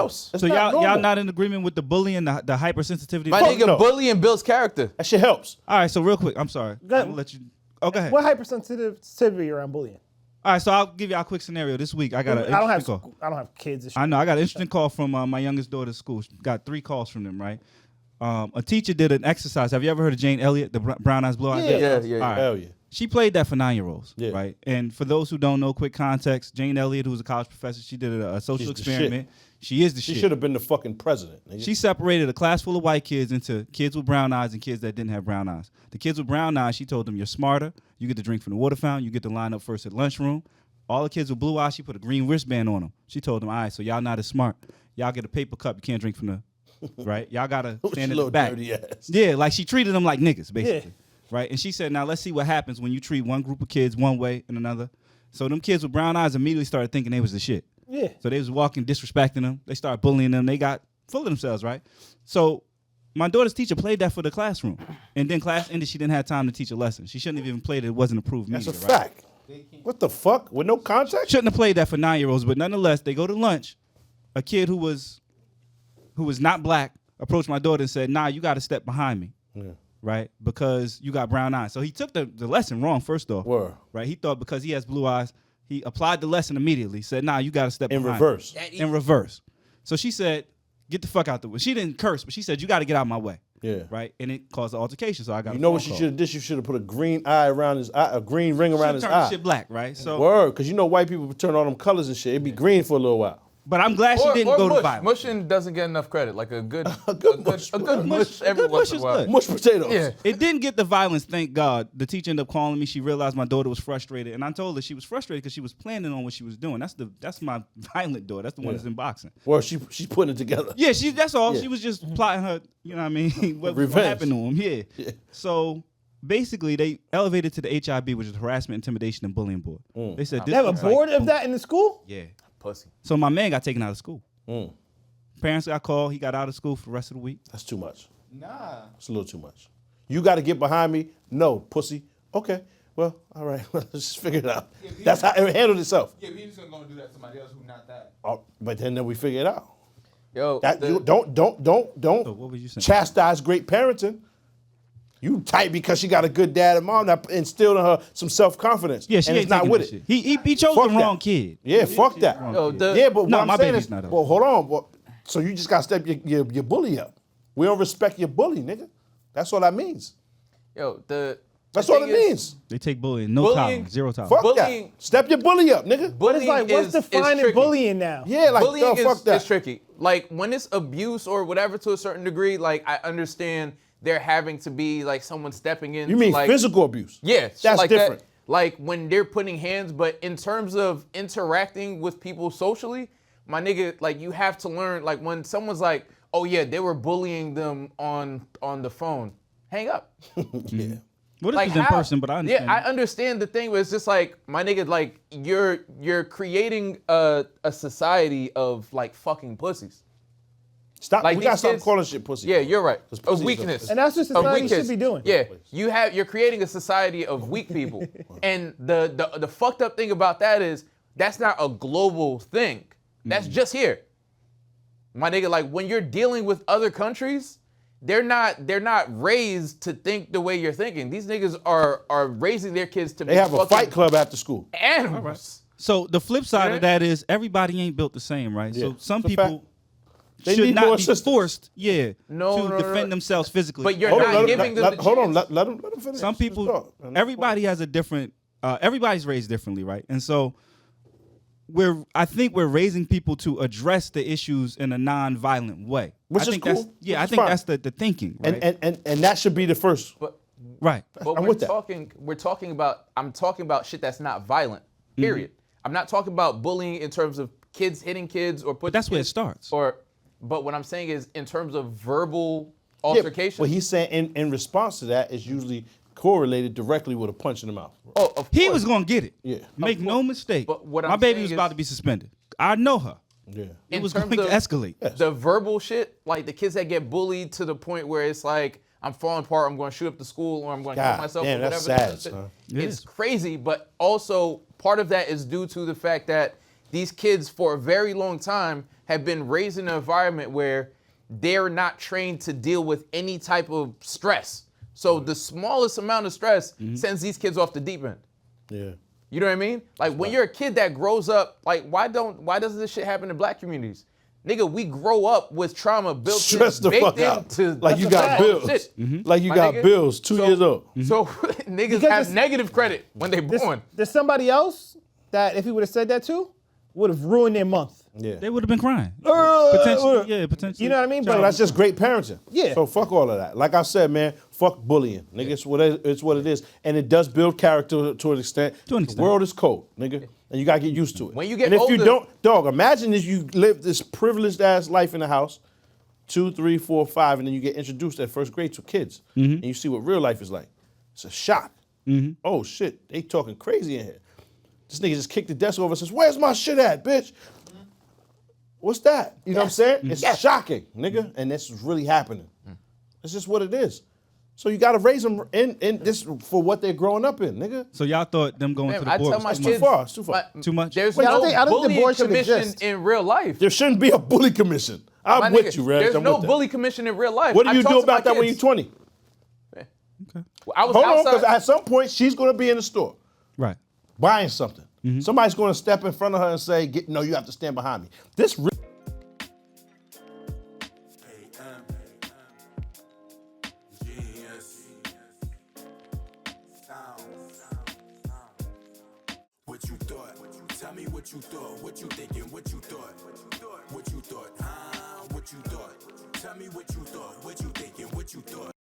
helps. So y'all not in agreement with the bullying, the hypersensitivity? My nigga, bullying builds character. That shit helps. All right, so real quick, I'm sorry. I'm gonna let you. Oh, go ahead. What hypersensitivity around bullying? All right, so I'll give y'all a quick scenario. This week, I got an interesting call. I don't have kids. And shit. I know. I got an interesting call from my youngest daughter's school. Got 3 calls from them, right? A teacher did an exercise. Have you ever heard of Jane Elliott, the brown eyes, blue eyes? Yeah. Right. Hell yeah. She played that for 9-year-olds, Yeah. right? And for those who don't know, quick context, Jane Elliott, who was a college professor, she did a social experiment. She is the shit. She should have been the fucking president. Nigga. She separated a class full of white kids into kids with brown eyes and kids that didn't have brown eyes. The kids with brown eyes, she told them, you're smarter. You get to drink from the water fountain. You get to line up first at lunchroom. All the kids with blue eyes, she put a green wristband on them. She told them, all right, so y'all not as smart. Y'all get a paper cup. You can't drink from the, right? Y'all got to stand in the back. Dirty ass. Yeah, like she treated them like niggas, basically. Yeah. Right? And she said, now let's see what happens when you treat one group of kids one way and another. So them kids with brown eyes immediately started thinking they was the shit. Yeah. So they was walking, disrespecting them. They started bullying them. They got full of themselves, right? So my daughter's teacher played that for the classroom. And then class ended, she didn't have time to teach a lesson. She shouldn't have even played it. It wasn't approved media, That's a fact. What the fuck? With no context? Shouldn't have played that for 9-year-olds, but nonetheless, they go to lunch. A kid who was not black approached my daughter and said, nah, you got to step behind me. Yeah. Right? Because you got brown eyes. So he took the lesson wrong, first off. Word. Right? He thought because he has blue eyes, he applied the lesson immediately. Said, nah, you got to step in behind reverse. Me. In reverse. So she said, get the fuck out the way. She didn't curse, but she said, you got to get out of my way. Yeah. Right? And it caused an altercation. So I got. You know what she should have did? She should have put a green eye around his eye, a green ring around his eye. Shit black, right? So word, because you know white people turn all them colors and shit. It'd be green for a little while. But I'm glad she didn't go to violence. Mushing doesn't get enough credit. Like a good mush every once in a while. Mush potatoes. Yeah. It didn't get the violence, thank God. The teacher ended up calling me. She realized my daughter was frustrated, and I told her she was frustrated because she was planning on what she was doing. That's my violent daughter. That's the one that's in boxing. Well, she's putting it together. Yeah, that's all. Yeah. She was just plotting her. You know what I mean? what Revenge. happened to him? Yeah. So basically, they elevated to the HIB, which is harassment, intimidation, and bullying board. They said they have a board of that in the school. Yeah. Pussy. So my man got taken out of school. Parents got called. He got out of school for the rest of the week. That's too much. Nah. It's a little too much. You got to get behind me. No, pussy. Okay. Well, all right. Let's just figure it out. That's how it handled itself. Yeah, but he's just gonna do that to somebody else who's not that. But then we figure it out. Yo, you don't So what was you saying? chastise great parenting. You tight because she got a good dad and mom that instilled in her some self-confidence. Yeah, she and ain't it's not with shit. it. He chose Fuck the that. wrong kid. Yeah, fuck that. Yeah, but No, what my I'm saying baby's is, not up. well, hold on. Well, so you just got to step your bully up. We don't respect your bully, nigga. That's all that means. Yo, That's all it means. They take bullying, no Bullying- tolerance, zero tolerance. Fuck Bullying- that. Step your bully up, nigga. But bullying it's like, what's is defining tricky. bullying now? Yeah, like, Bullying fuck that. is tricky. Like when it's abuse or whatever to a certain degree, like I understand there having to be like someone stepping in. You mean like, physical abuse? Yeah, shit That's like different. That. Like when they're putting hands, but in terms of interacting with people socially, my nigga, like you have to learn. Like when someone's like, "Oh yeah, they were bullying them on the phone," hang up. Yeah. Well, this Like was in how? person, but I understand. Yeah, I understand the thing, but it's just like my nigga, like you're creating a society of like fucking pussies. Stop. Like we gotta these stop kids- calling shit pussy. Yeah, you're right. Because A pussy is weakness. And that's what A society weakness. should be doing. Yeah, you're creating a society of weak people, and the fucked up thing about that is that's not a global thing. That's just here. My nigga, like when you're dealing with other countries, they're not raised to think the way you're thinking. These niggas are raising their kids to be They have a fucking fight club after school. animals. So the flip side of that is everybody ain't built the same, right? Yeah. So some It's a people fact. They should need not more be assistance. forced, No, to defend themselves physically. But you're Hold not on, giving them the hold on, chance. let him finish. Some Let's people, talk. everybody has a different, everybody's raised differently, right? And so I think we're raising people to address the issues in a non-violent way. Which I is think cool. That's, yeah, Which I is think fine. that's the thinking, right? And that should be the first. But right. But I'm we're with that. talking about I'm talking about shit that's not violent. Period. I'm not talking about bullying in terms of kids hitting kids or putting. But that's where it kids- starts. But what I'm saying is in terms of verbal Yeah, altercation. but he's saying in response to that is usually correlated directly with a punch in the mouth. oh, of He course. was gonna get it. Yeah. Make no mistake. But what My I'm baby saying was is- about to be suspended. I know her. Yeah. It In was terms going to of escalate. The verbal shit, like the kids that get bullied to the point where it's like I'm falling apart, I'm going to shoot up the school, or I'm going to kill God myself, damn, or whatever. that's sad, son. It It's is. crazy, but also part of that is due to the fact that these kids for a very long time have been raised in an environment where they're not trained to deal with any type of stress. So the smallest amount of stress sends these kids off the deep end. Yeah. You know what I mean? Like when you're a kid that grows up, like why doesn't this shit happen in black communities? Nigga, we grow up with trauma built Stress the fuck out. Like you got bills. Like you My got nigga. bills. 2 years old. So niggas Because have it's- negative credit when they born. There's somebody else that if he would have said that to, would have ruined their month. Yeah. They would have been crying. Potentially. You know what I mean? But that's just great parenting. Yeah. So fuck all of that. Like I said, man, fuck bullying. Nigga, it's what it is. And it does build character to an extent. To an extent. The world is cold, nigga. And you gotta get used to it. When you get and if you older- don't, dog, imagine if you live this privileged ass life in the house, 2, 3, 4, 5, and then you get introduced at first grade to kids. And you see what real life is like. It's a shock. Oh shit, they talking crazy in here. This nigga just kicked the desk over and says, "Where's my shit at, bitch?" What's that? You know what I'm saying? It's shocking, nigga. And this is really happening. It's just what it is. So you gotta raise them in this for what they're growing up in, nigga. So y'all thought them going Man, to the I board tell was my too kids, much? far, it's too far. Too much? There's Wait, I no don't think the bullying board should commission exist. in real life. There shouldn't be a bully commission. I'm My with nigga, you, Reg. There's I'm no with that. bully commission in real life. What do I you talk do to my about that when you're kids. 20? I was Hold on, because outside. at some point she's gonna be in the store Right. buying something. Somebody's gonna step in front of her and say, "No, you have to stand behind me." This. What you thought? Tell me what you thought. What you thinking? What you thought? What you thought? What you thought? Tell me what you thought. What you thinking? What you thought?